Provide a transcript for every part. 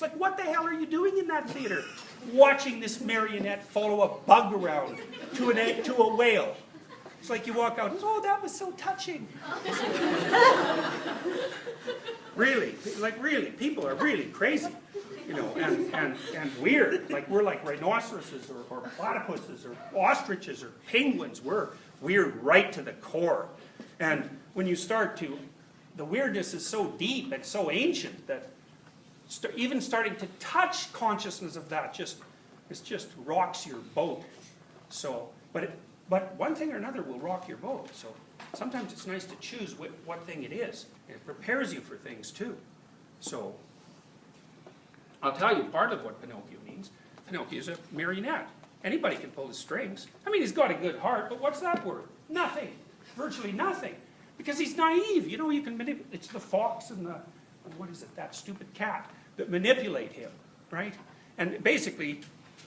It's like, what the hell are you doing in that theater? Watching this marionette follow a bug around to a whale. It's like you walk out, oh, that was so touching. Really, like really, people are really crazy, you know, and weird. Like we're like rhinoceroses or platypuses or ostriches or penguins. We're weird right to the core. And when you start to, the weirdness is so deep and so ancient that even starting to touch consciousness of that just rocks your boat. So, but one thing or another will rock your boat. So sometimes it's nice to choose what thing it is. It prepares you for things too. So I'll tell you part of what Pinocchio means. Pinocchio is a marionette. Anybody can pull his strings. I mean, he's got a good heart, but what's that worth? Nothing. Virtually nothing. Because he's naive. You know, you can manipulate. It's the fox and the, what is it, that stupid cat that manipulate him, right? And basically,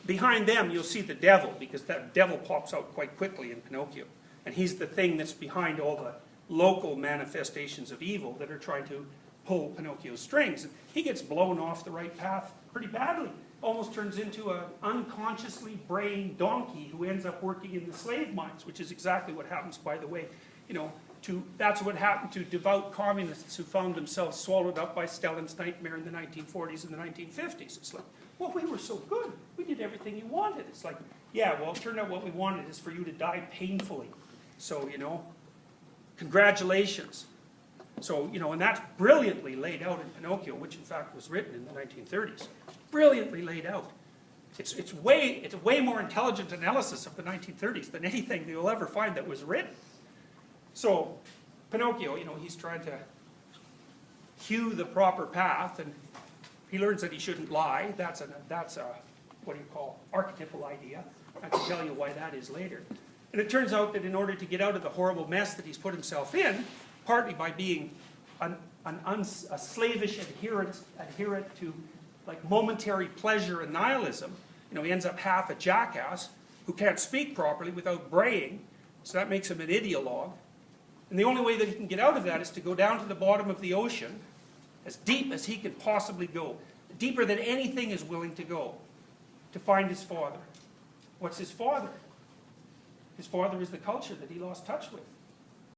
behind them, you'll see the devil, because that devil pops out quite quickly in Pinocchio. And he's the thing that's behind all the local manifestations of evil that are trying to pull Pinocchio's strings. And he gets blown off the right path pretty badly. Almost turns into an unconsciously braying donkey who ends up working in the slave mines, which is exactly what happens, by the way, you know, that's what happened to devout communists who found themselves swallowed up by Stalin's nightmare in the 1940s and the 1950s. It's like, well, we were so good. We did everything you wanted. It's like, yeah, well, it turned out what we wanted is for you to die painfully. So, you know, congratulations. So, you know, and that's brilliantly laid out in Pinocchio, which in fact was written in the 1930s. Brilliantly laid out. It's a way more intelligent analysis of the 1930s than anything you'll ever find that was written. So, Pinocchio, you know, he's trying to hew the proper path, and he learns that he shouldn't lie. That's a what do you call, archetypal idea. I can tell you why that is later. And it turns out that in order to get out of the horrible mess that he's put himself in, partly by being a slavish adherent to like momentary pleasure and nihilism, you know, he ends up half a jackass who can't speak properly without braying, so that makes him an ideologue. And the only way that he can get out of that is to go down to the bottom of the ocean, as deep as he can possibly go, deeper than anything is willing to go, to find his father. What's his father? His father is the culture that he lost touch with.